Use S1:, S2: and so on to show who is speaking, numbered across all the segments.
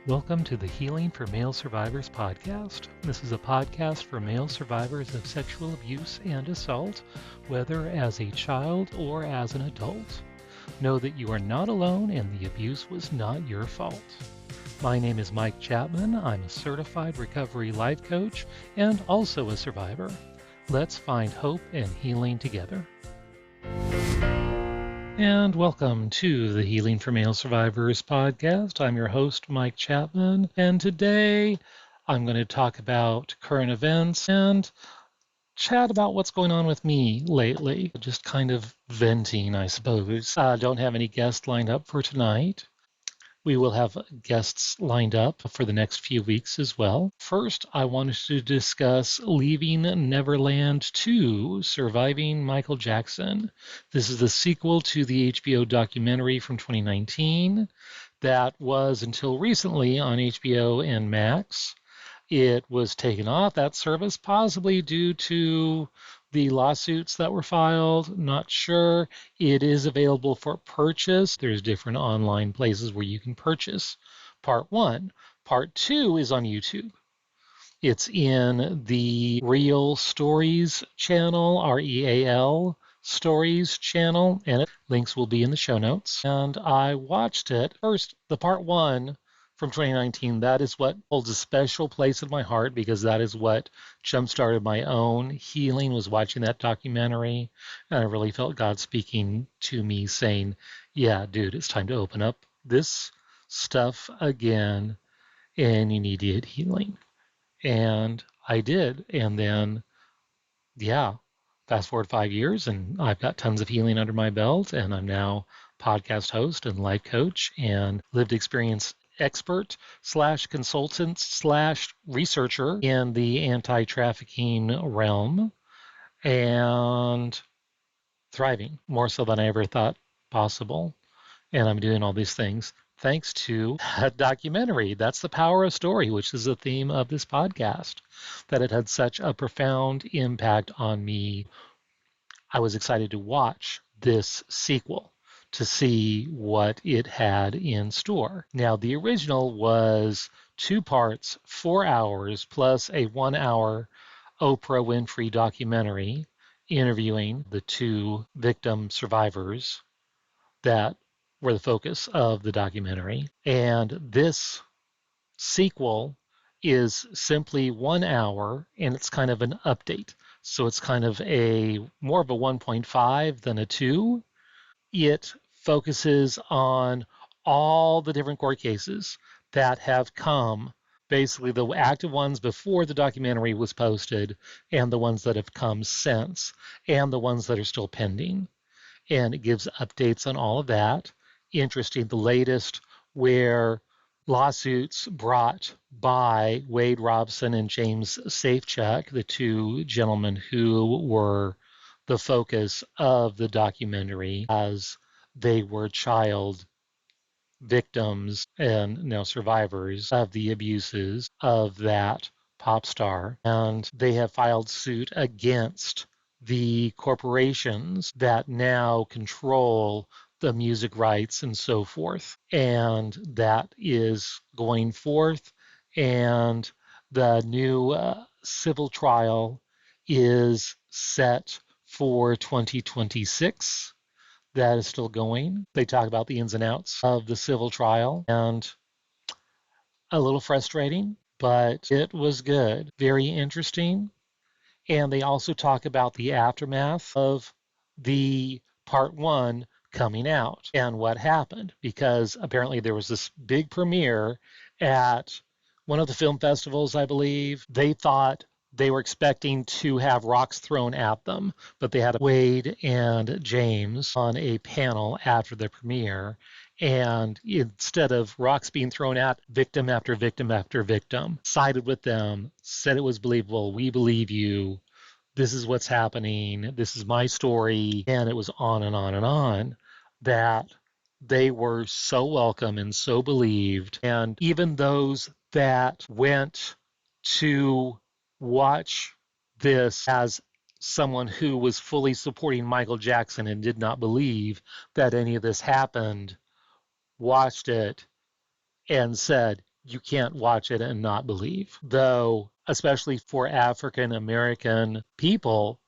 S1: Welcome to the Healing for Male Survivors podcast. This is a podcast for male survivors of sexual abuse and assault, whether as a child or as an adult. Know that you are not alone and the abuse was not your fault. My name is Mike Chapman. I'm a certified recovery life coach and also a survivor. Let's find hope and healing together. And welcome to the Healing for Male Survivors podcast. I'm your host, Mike Chapman, and today I'm going to talk about current events and chat about what's going on with me lately. Just kind of venting, I suppose. Don't have any guests lined up for tonight. We will have guests lined up for the next few weeks as well. First, I wanted to discuss Leaving Neverland 2, Surviving Michael Jackson. This is the sequel to the HBO documentary from 2019 that was until recently on HBO and Max. It was taken off that service, possibly due to the lawsuits that were filed. Not sure. It is available for purchase. There's different online places where you can purchase part 1. Part 2 is on YouTube. It's in the Real Stories channel, REAL Stories channel, and links will be in the show notes. And I watched it. First, the part 1 from 2019, that is what holds a special place in my heart because that is what jump-started my own healing, was watching that documentary. And I really felt God speaking to me saying, yeah, dude, it's time to open up this stuff again and you need to get healing. And I did. And then, fast forward 5 years and I've got tons of healing under my belt, and I'm now podcast host and life coach and lived experience expert / consultant / researcher in the anti-trafficking realm, and thriving more so than I ever thought possible. And I'm doing all these things thanks to a documentary. That's the power of story, which is the theme of this podcast, that it had such a profound impact on me. I was excited to watch this sequel to see what it had in store. Now, the original was 2 parts, 4 hours, plus a 1-hour Oprah Winfrey documentary interviewing the 2 victim survivors that were the focus of the documentary. And this sequel is simply 1 hour, and it's kind of an update. So it's kind of more of a 1.5 than a 2. It focuses on all the different court cases that have come, basically the active ones before the documentary was posted, and the ones that have come since, and the ones that are still pending. And it gives updates on all of that. Interesting, the latest where lawsuits brought by Wade Robson and James Safechuck, the 2 gentlemen who were the focus of the documentary, as they were child victims and now survivors of the abuses of that pop star. And they have filed suit against the corporations that now control the music rights and so forth. And that is going forth. And the new civil trial is set for 2026. That is still going. They talk about the ins and outs of the civil trial, and a little frustrating, but it was good. Very interesting. And they also talk about the aftermath of the part 1 coming out and what happened, because apparently there was this big premiere at one of the film festivals, I believe. They thought they were expecting to have rocks thrown at them, but they had Wade and James on a panel after the premiere. And instead of rocks being thrown at victim after victim after victim, sided with them, said it was believable. We believe you. This is what's happening. This is my story. And it was on and on and on, that they were so welcome and so believed. And even those that went to watch this as someone who was fully supporting Michael Jackson and did not believe that any of this happened, watched it and said, you can't watch it and not believe. Though, especially for African American people,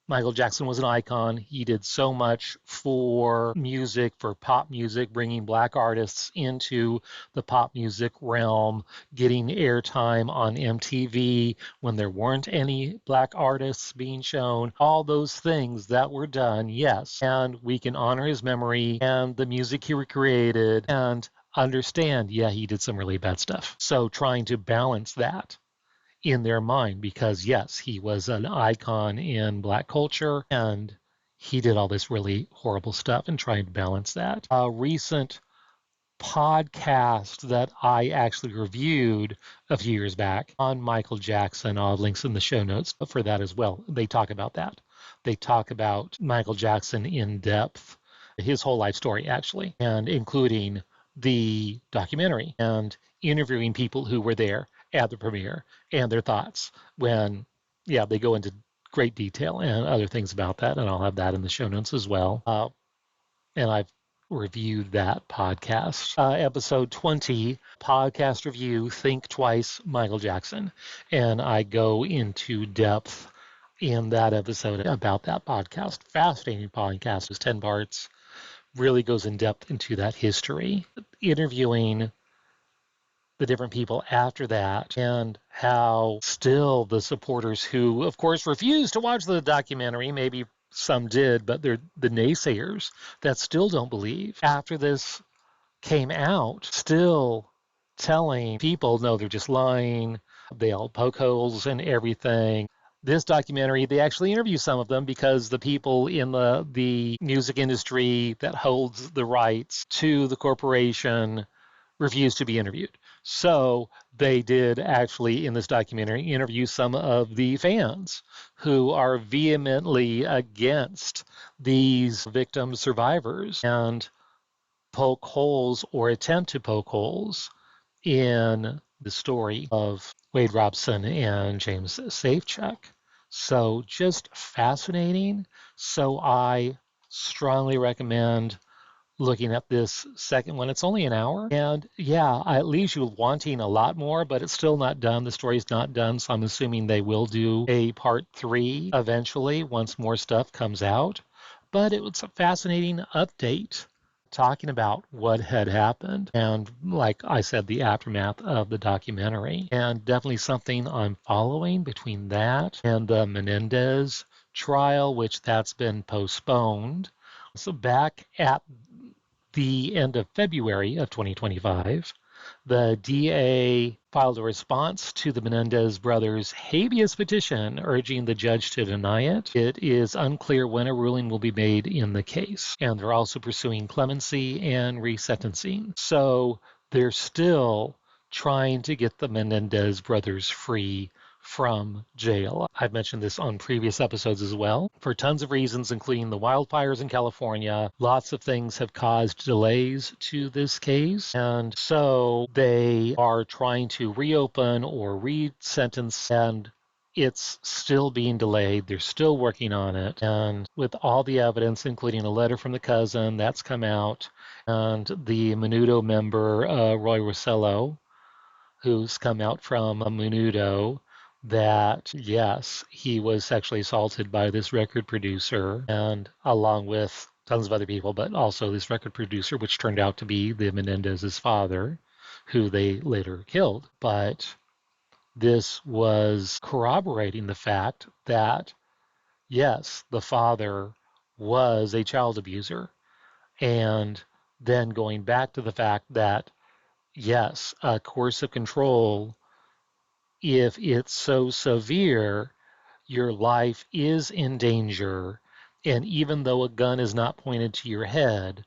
S1: Michael Jackson was an icon. He did so much for music, for pop music, bringing black artists into the pop music realm, getting airtime on MTV when there weren't any black artists being shown. All those things that were done, yes. And we can honor his memory and the music he recreated and understand, yeah, he did some really bad stuff. So trying to balance that in their mind, because yes, he was an icon in black culture and he did all this really horrible stuff, and trying to balance that. A recent podcast that I actually reviewed a few years back on Michael Jackson, I'll have links in the show notes for that as well. They talk about that. They talk about Michael Jackson in depth, his whole life story actually, and including the documentary and interviewing people who were there at the premiere and their thoughts when, yeah, they go into great detail and other things about that, and I'll have that in the show notes as well. And I've reviewed that podcast. Episode 20, podcast review, Think Twice, Michael Jackson. And I go into depth in that episode about that podcast. Fascinating podcast. It's 10 parts. Really goes in depth into that history. Interviewing the different people after that, and how still the supporters who, of course, refused to watch the documentary, maybe some did, but they're the naysayers that still don't believe, after this came out, still telling people, no, they're just lying. They all poke holes and everything. This documentary, they actually interview some of them because the people in the music industry that holds the rights to the corporation refused to be interviewed. So they did actually, in this documentary, interview some of the fans who are vehemently against these victim survivors and poke holes or attempt to poke holes in the story of Wade Robson and James Safechuck. So just fascinating. So I strongly recommend looking at this second one. It's only an hour. And yeah, it leaves you wanting a lot more, but it's still not done. The story's not done. So I'm assuming they will do a part 3 eventually once more stuff comes out. But it was a fascinating update talking about what had happened. And like I said, the aftermath of the documentary. And definitely something I'm following between that and the Menendez trial, which that's been postponed. So back at the end of February of 2025, the DA filed a response to the Menendez brothers' habeas petition urging the judge to deny it. It is unclear when a ruling will be made in the case, and they're also pursuing clemency and resentencing. So they're still trying to get the Menendez brothers free from jail. I've mentioned this on previous episodes as well. For tons of reasons, including the wildfires in California, lots of things have caused delays to this case. And so they are trying to reopen or re-sentence, and it's still being delayed. They're still working on it. And with all the evidence, including a letter from the cousin that's come out, and the Menudo member, Roy Rosello, who's come out from Menudo, that yes, he was sexually assaulted by this record producer, and along with tons of other people, but also this record producer, which turned out to be the Menendez's father, who they later killed. But this was corroborating the fact that yes, the father was a child abuser, and then going back to the fact that yes, coercive control, if it's so severe, your life is in danger, and even though a gun is not pointed to your head,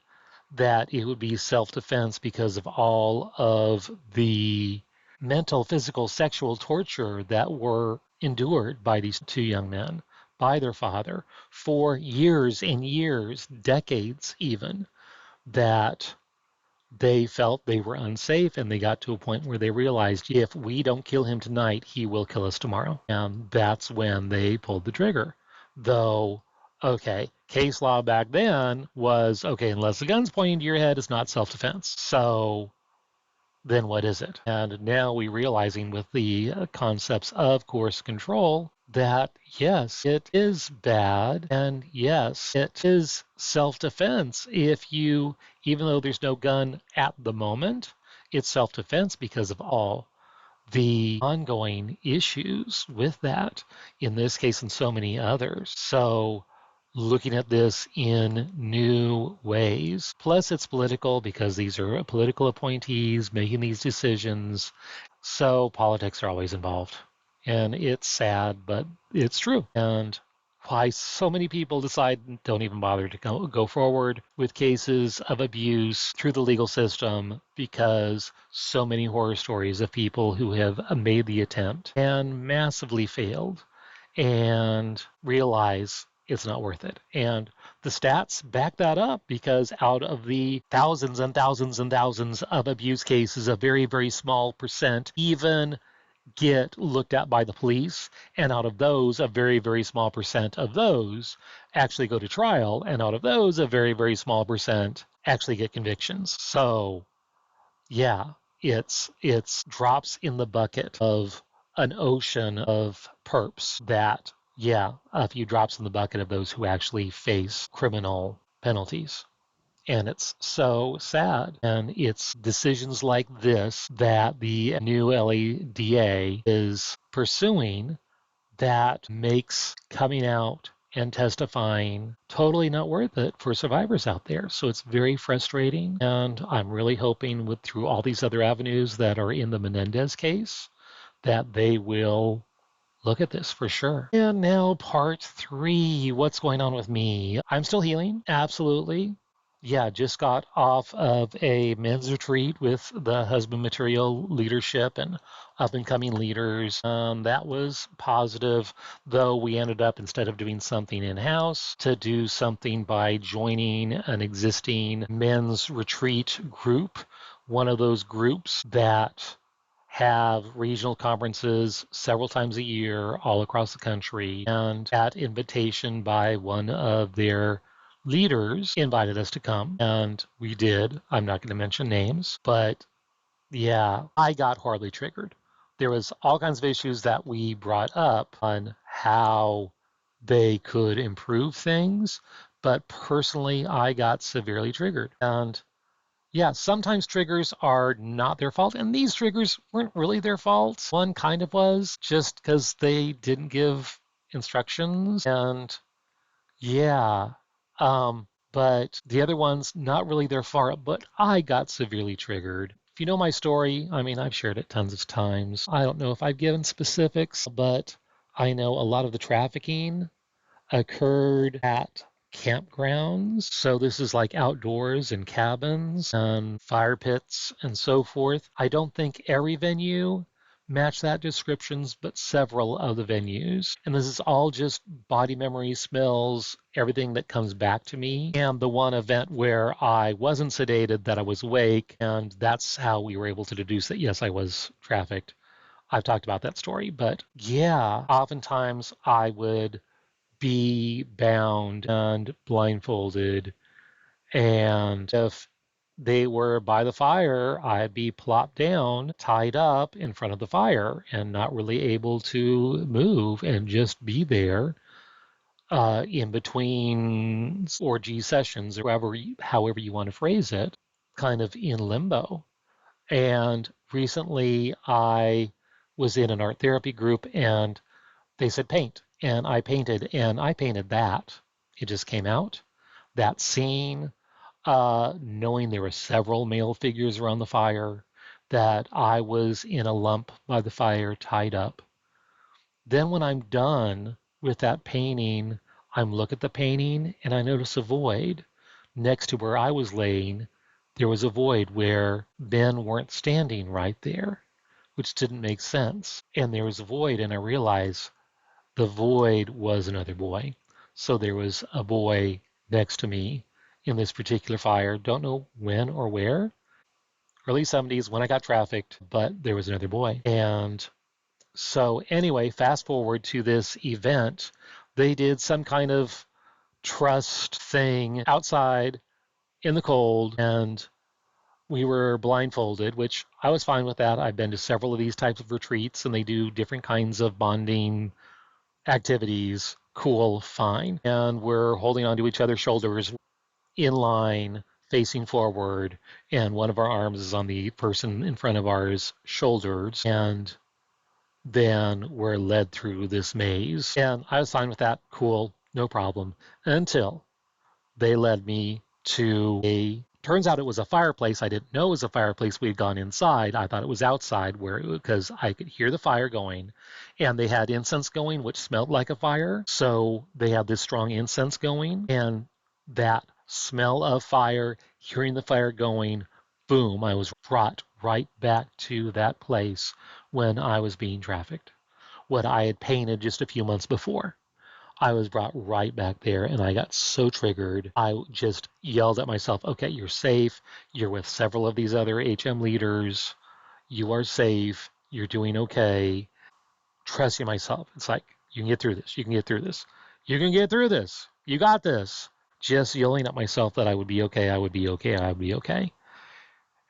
S1: that it would be self-defense because of all of the mental, physical, sexual torture that were endured by these two young men, by their father, for years and years, decades even, that they felt they were unsafe, and they got to a point where they realized if we don't kill him tonight, he will kill us tomorrow. And that's when they pulled the trigger. Though, okay, case law back then was, okay, unless the gun's pointing to your head, it's not self-defense. So then what is it? And now we're realizing with the concepts of coercive control that yes, it is bad, and yes, it is self-defense. Even though there's no gun at the moment, it's self-defense because of all the ongoing issues with that, in this case and so many others. So looking at this in new ways. Plus, it's political because these are political appointees making these decisions. So politics are always involved. And it's sad, but it's true. And why so many people decide don't even bother to go forward with cases of abuse through the legal system, because so many horror stories of people who have made the attempt and massively failed and realize it's not worth it. And the stats back that up, because out of the thousands and thousands and thousands of abuse cases, a very, very small percent even get looked at by the police. And out of those, a very, very small percent of those actually go to trial. And out of those, a very, very small percent actually get convictions. So, yeah, it's drops in the bucket of an ocean of perps that, yeah, a few drops in the bucket of those who actually face criminal penalties. And it's so sad. And it's decisions like this that the new LADA is pursuing that makes coming out and testifying totally not worth it for survivors out there. So it's very frustrating. And I'm really hoping through all these other avenues that are in the Menendez case, that they will look at this for sure. And now part 3, what's going on with me? I'm still healing, absolutely. Yeah, just got off of a men's retreat with the husband material leadership and up and coming leaders. That was positive, though we ended up, instead of doing something in-house, to do something by joining an existing men's retreat group, one of those groups that have regional conferences several times a year all across the country. And at invitation by one of their leaders invited us to come, and we did. I'm not going to mention names, but yeah, I got horribly triggered. There was all kinds of issues that we brought up on how they could improve things, but personally, I got severely triggered. And yeah, sometimes triggers are not their fault, and these triggers weren't really their fault. One kind of was, just because they didn't give instructions, and yeah, but the other one's not really their fault, but I got severely triggered. If you know my story, I mean, I've shared it tons of times. I don't know if I've given specifics, but I know a lot of the trafficking occurred at campgrounds. So this is like outdoors and cabins and fire pits and so forth. I don't think every venue matched that descriptions, but several of the venues. And this is all just body memory, smells, everything that comes back to me. And the one event where I wasn't sedated, that I was awake, and that's how we were able to deduce that, yes, I was trafficked. I've talked about that story, but yeah, oftentimes I would be bound and blindfolded. And if they were by the fire, I'd be plopped down, tied up in front of the fire, and not really able to move and just be there in between orgy sessions, or however you want to phrase it, kind of in limbo. And recently I was in an art therapy group, and they said paint, and I painted, that. It just came out. That scene, knowing there were several male figures around the fire, that I was in a lump by the fire, tied up. Then when I'm done with that painting, I'm look at the painting and I notice a void. Next to where I was laying, there was a void where men weren't standing right there, which didn't make sense. And there was a void, and I realized the void was another boy. So there was a boy next to me in this particular fire. Don't know when or where. Early 70s when I got trafficked, but there was another boy. And so anyway, fast forward to this event. They did some kind of trust thing outside in the cold, and we were blindfolded, which I was fine with that. I've been to several of these types of retreats, and they do different kinds of bonding activities. Cool, fine. And we're holding onto each other's shoulders in line, facing forward, and one of our arms is on the person in front of ours shoulders, and then we're led through this maze. And I was fine with that. Cool, no problem. Until they led me to a, turns out it was a fireplace. I didn't know it was a fireplace. We'd gone inside. I thought it was outside, where, because I could hear the fire going, and they had incense going, which smelled like a fire. So they had this strong incense going, and that smell of fire, hearing the fire going, boom, I was brought right back to that place when I was being trafficked, what I had painted just a few months before. I was brought right back there, and I got so triggered. I just yelled at myself, okay, you're safe. You're with several of these other HM leaders. You are safe. You're doing okay. Trusting myself. It's like, you can get through this. You can get through this. You can get through this. You got this. Just yelling at myself that I would be okay. I would be okay. I would be okay.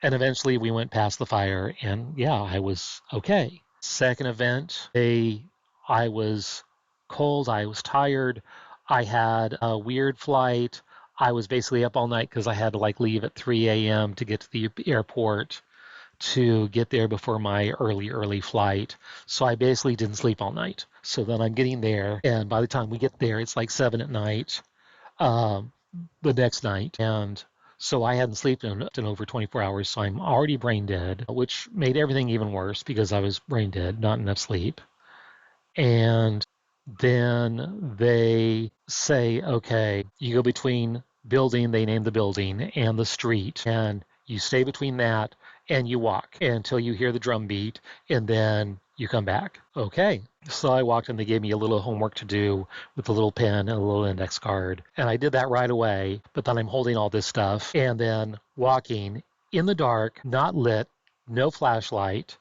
S1: And eventually we went past the fire, and yeah, I was okay. Second event, I was cold, I was tired, I had a weird flight. I was basically up all night because I had to leave at 3 a.m. to get to the airport to get there before my early flight. So I basically didn't sleep all night. So then I'm getting there, and by the time we get there, it's like 7 at night, um, the next night. And so I hadn't slept in over 24 hours, so I'm already brain dead, which made everything even worse because I was brain dead, not enough sleep. And then they say, okay, you go between building, they name the building, and the street, and you stay between that and you walk until you hear the drum beat, and then you come back. Okay. So I walked, and they gave me a little homework to do with a little pen and a little index card. And I did that right away, but then I'm holding all this stuff and then walking in the dark, not lit, no flashlight,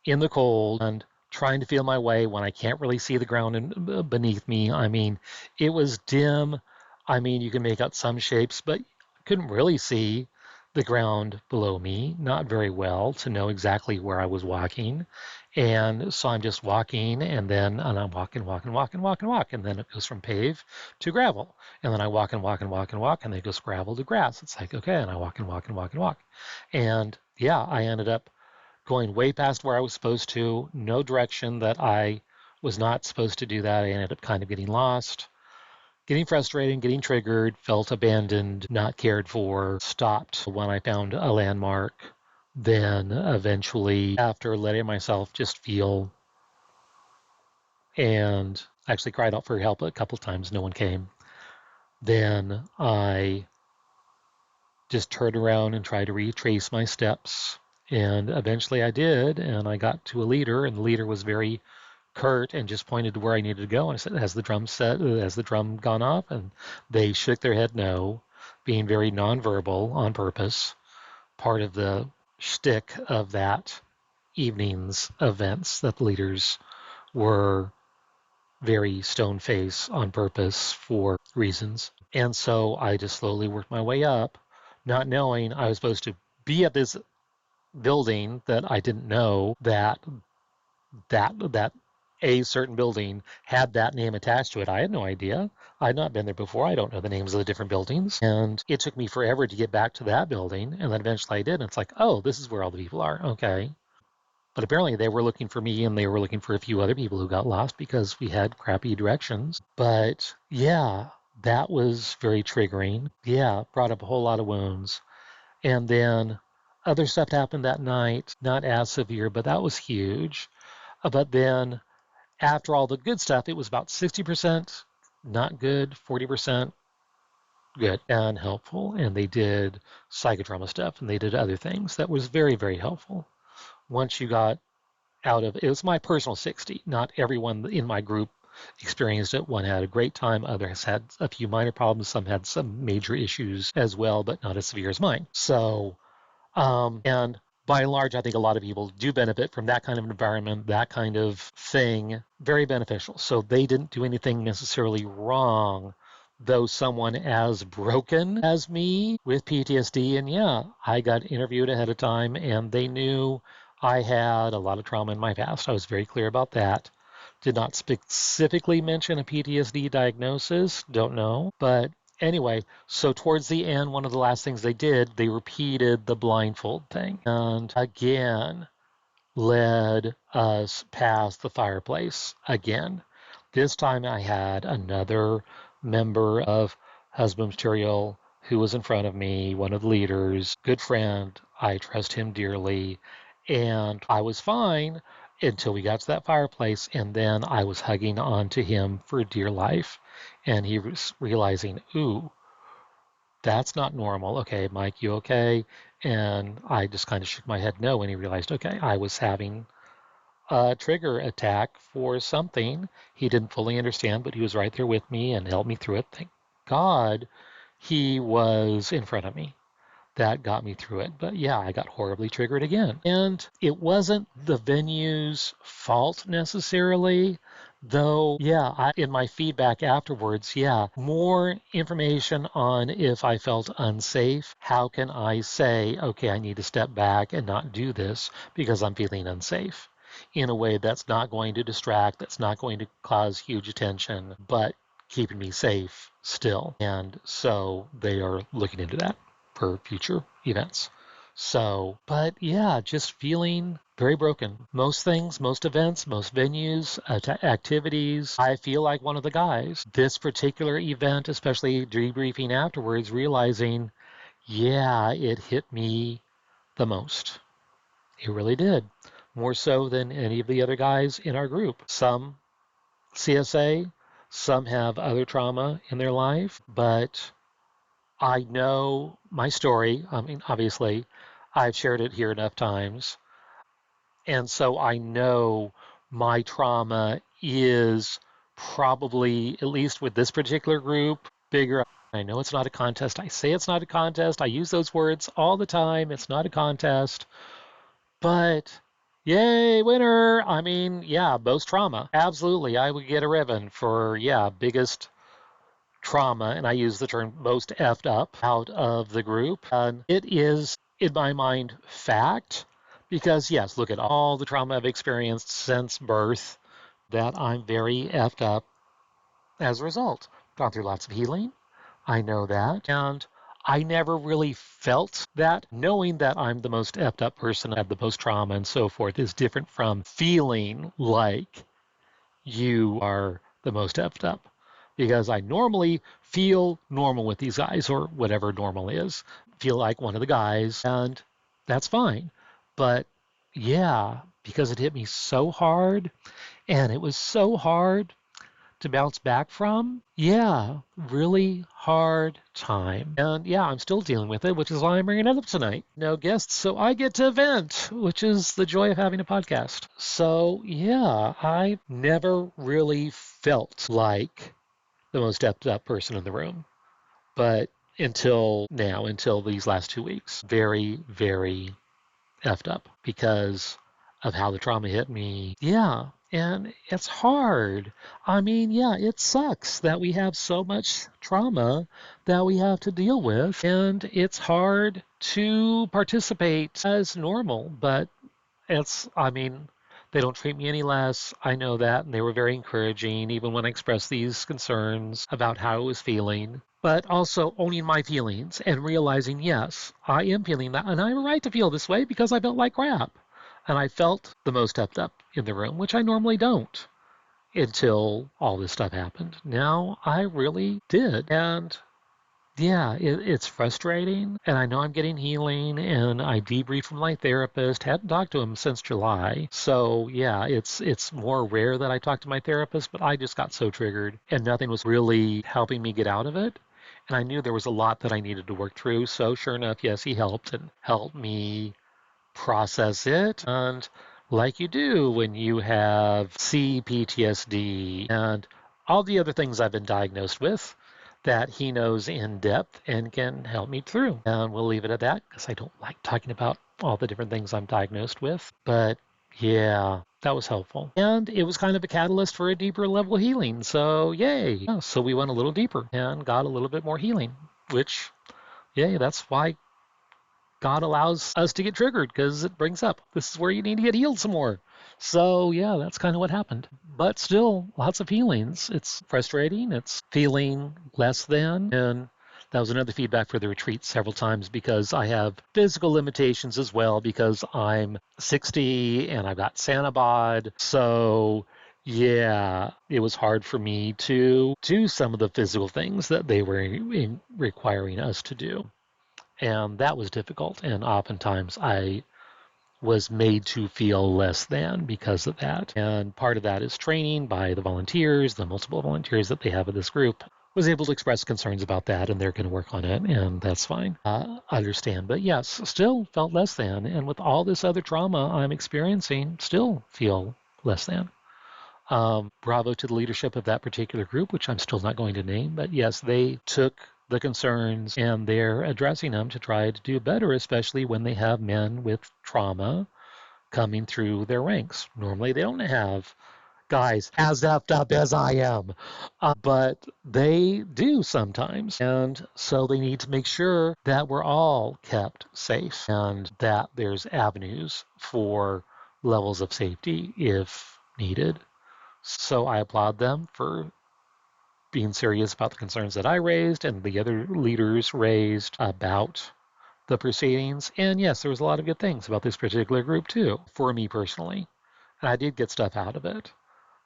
S1: in the cold, and trying to feel my way when I can't really see the ground beneath me. I mean, it was dim. I mean, you can make out some shapes, but couldn't really see the ground below me, not very well, to know exactly where I was walking. And so I'm just walking, and I'm walking, and then it goes from pave to gravel. And then I walk, and then it goes gravel to grass. It's like, okay, and I walk. And yeah, I ended up going way past where I was supposed to, no direction, that I was not supposed to do that. I ended up kind of getting lost, getting frustrated, getting triggered, felt abandoned, not cared for, stopped when I found a landmark. Then eventually, after letting myself just feel, and actually cried out for help a couple times, no one came. Then I just turned around and tried to retrace my steps. And eventually I did, and I got to a leader, and the leader was very curt and just pointed to where I needed to go. And I said, has the drum gone off? And they shook their head no, being very nonverbal on purpose. Part of the shtick of that evening's events, that the leaders were very stone face on purpose for reasons. And so I just slowly worked my way up, not knowing I was supposed to be at this building that I didn't know that a certain building had that name attached to it. I had no idea. I'd not been there before. I don't know the names of the different buildings. And it took me forever to get back to that building. And then eventually I did. And it's like, oh, this is where all the people are. Okay. But apparently they were looking for me, and they were looking for a few other people who got lost because we had crappy directions. But yeah, that was very triggering. Yeah, brought up a whole lot of wounds. And then other stuff happened that night, not as severe, but that was huge. But then after all the good stuff, it was about 60% not good, 40% good and helpful. And they did psychodrama stuff, and they did other things that was very, very helpful. Once you got out of it, was my personal 60. Not everyone in my group experienced it. One had a great time, others had a few minor problems, some had some major issues as well, but not as severe as mine. So, and by and large, I think a lot of people do benefit from that kind of environment, that kind of thing, very beneficial. So they didn't do anything necessarily wrong, though someone as broken as me with PTSD. And yeah, I got interviewed ahead of time and they knew I had a lot of trauma in my past. I was very clear about that. Did not specifically mention a PTSD diagnosis, don't know. But anyway, so towards the end, one of the last things they did, they repeated the blindfold thing. And again, led us past the fireplace again. This time I had another member of Husband Material who was in front of me, one of the leaders, good friend. I trust him dearly. And I was fine until we got to that fireplace. And then I was hugging on to him for dear life. And he was realizing, ooh, that's not normal. Okay, Mike, you okay? And I just kind of shook my head no. And he realized, okay, I was having a trigger attack for something he didn't fully understand, but he was right there with me and helped me through it. Thank God he was in front of me. That got me through it. But yeah, I got horribly triggered again. And it wasn't the venue's fault necessarily, though, yeah, in my feedback afterwards, yeah, more information on if I felt unsafe. How can I say, okay, I need to step back and not do this because I'm feeling unsafe in a way that's not going to distract, that's not going to cause huge attention, but keeping me safe still. And so they are looking into that for future events. So, but yeah, just feeling very broken. Most things, most events, most venues, activities, I feel like one of the guys. This particular event, especially debriefing afterwards, realizing, yeah, it hit me the most. It really did. More so than any of the other guys in our group. Some CSA, some have other trauma in their life, but I know my story. I mean, obviously, I've shared it here enough times. And so I know my trauma is probably, at least with this particular group, bigger. I know it's not a contest. I say it's not a contest. I use those words all the time. It's not a contest. But yay, winner. I mean, yeah, most trauma. Absolutely. I would get a ribbon for, yeah, biggest trauma, and I use the term most effed up out of the group. And it is, in my mind, fact, because yes, look at all the trauma I've experienced since birth, that I'm very effed up as a result. Gone through lots of healing. I know that. And I never really felt that. Knowing that I'm the most effed up person, I have the most trauma and so forth, is different from feeling like you are the most effed up, because I normally feel normal with these guys, or whatever normal is, feel like one of the guys, and that's fine. But yeah, because it hit me so hard, and it was so hard to bounce back from, yeah, really hard time. And yeah, I'm still dealing with it, which is why I'm bringing it up tonight. No guests, so I get to vent, which is the joy of having a podcast. So yeah, I never really felt like the most stepped up person in the room, but until now, until these last 2 weeks, very, very effed up because of how the trauma hit me. Yeah, and it's hard. I mean, yeah, it sucks that we have so much trauma that we have to deal with, and it's hard to participate as normal, but I mean, they don't treat me any less. I know that. And they were very encouraging, even when I expressed these concerns about how I was feeling. But also owning my feelings and realizing, yes, I am feeling that. And I have a right to feel this way because I felt like crap. And I felt the most effed up in the room, which I normally don't until all this stuff happened. Now I really did. And yeah, it's frustrating, and I know I'm getting healing, and I debriefed from my therapist. Hadn't talked to him since July, so yeah, it's more rare that I talk to my therapist. But I just got so triggered, and nothing was really helping me get out of it. And I knew there was a lot that I needed to work through. So sure enough, yes, he helped and helped me process it. And like you do when you have CPTSD and all the other things I've been diagnosed with, that he knows in depth and can help me through. And we'll leave it at that because I don't like talking about all the different things I'm diagnosed with. But yeah, that was helpful. And it was kind of a catalyst for a deeper level healing. So, yay. Yeah, so we went a little deeper and got a little bit more healing, which, yay, that's why God allows us to get triggered, because it brings up, this is where you need to get healed some more. So, yeah, that's kind of what happened. But still, lots of healings. It's frustrating. It's feeling less than. And that was another feedback for the retreat several times, because I have physical limitations as well, because I'm 60 and I've got Sanibod. So, yeah, it was hard for me to do some of the physical things that they were requiring us to do. And that was difficult. And oftentimes I was made to feel less than because of that. And part of that is training by the volunteers, the multiple volunteers that they have in this group. Was able to express concerns about that, and they're going to work on it, and that's fine. I understand. But yes, still felt less than. And with all this other trauma I'm experiencing, still feel less than. Bravo to the leadership of that particular group, which I'm still not going to name. But yes, they took the concerns and they're addressing them to try to do better, especially when they have men with trauma coming through their ranks. Normally, they don't have guys as effed up as I am, but they do sometimes. And so they need to make sure that we're all kept safe and that there's avenues for levels of safety if needed. So I applaud them for being serious about the concerns that I raised and the other leaders raised about the proceedings. And yes, there was a lot of good things about this particular group too, for me personally. And I did get stuff out of it,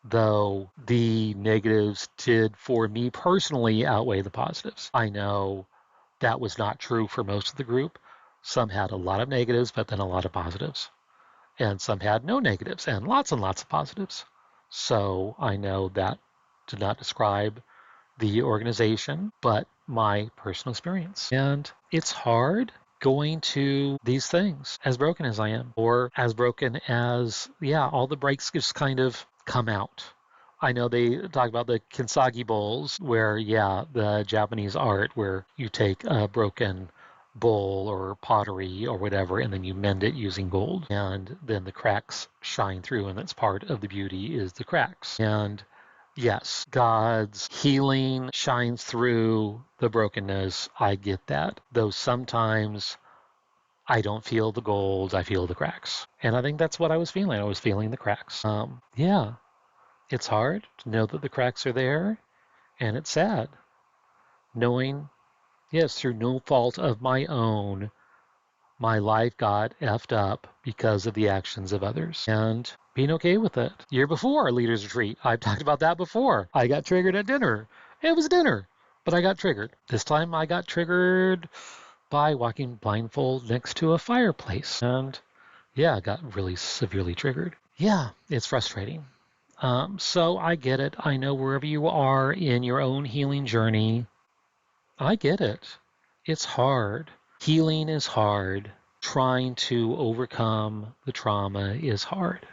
S1: though the negatives did, for me personally, outweigh the positives. I know that was not true for most of the group. Some had a lot of negatives, but then a lot of positives. And some had no negatives and lots of positives. So I know that did not describe the organization, but my personal experience. And it's hard going to these things as broken as I am, or as broken as, yeah, all the breaks just kind of come out. I know they talk about the kintsugi bowls, where, yeah, the Japanese art where you take a broken bowl or pottery or whatever, and then you mend it using gold, and then the cracks shine through, and that's part of the beauty, is the cracks. And yes, God's healing shines through the brokenness. I get that. Though sometimes I don't feel the gold, I feel the cracks. And I think that's what I was feeling. I was feeling the cracks. Yeah, it's hard to know that the cracks are there, and it's sad knowing, yes, through no fault of my own, my life got effed up because of the actions of others, and being okay with it. Year before Leaders Retreat, I've talked about that before. I got triggered at dinner. It was dinner, but I got triggered. This time I got triggered by walking blindfold next to a fireplace, and yeah, I got really severely triggered. Yeah, it's frustrating. So I get it. I know wherever you are in your own healing journey, I get it. It's hard. Healing is hard. Trying to overcome the trauma is hard.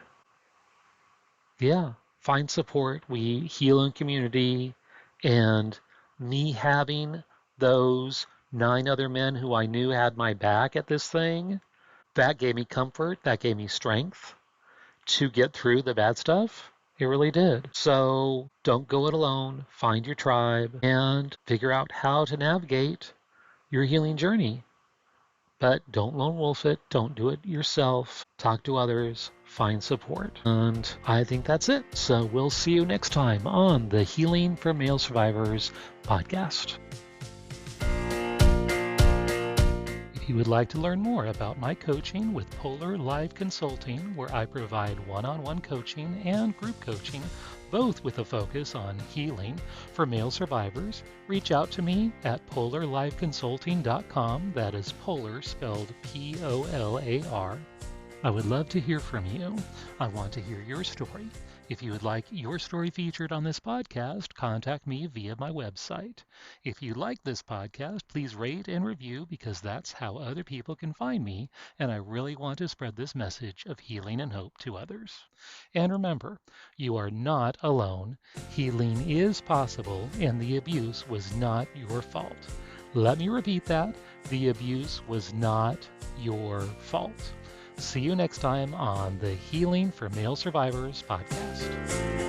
S1: Yeah, find support. We heal in community. And me having those 9 other men who I knew had my back at this thing, that gave me comfort. That gave me strength to get through the bad stuff. It really did. So don't go it alone. Find your tribe and figure out how to navigate your healing journey. But don't lone wolf it. Don't do it yourself. Talk to others. Find support. And I think that's it. So we'll see you next time on the Healing for Male Survivors podcast. If you would like to learn more about my coaching with Polar Live Consulting, where I provide one-on-one coaching and group coaching, both with a focus on healing for male survivors, reach out to me at polarliveconsulting.com. That is Polar spelled Polar. I would love to hear from you. I want to hear your story. If you would like your story featured on this podcast, contact me via my website. If you like this podcast, please rate and review, because that's how other people can find me, and I really want to spread this message of healing and hope to others. And remember, you are not alone. Healing is possible, and the abuse was not your fault. Let me repeat that. The abuse was not your fault. See you next time on the Healing for Male Survivors podcast.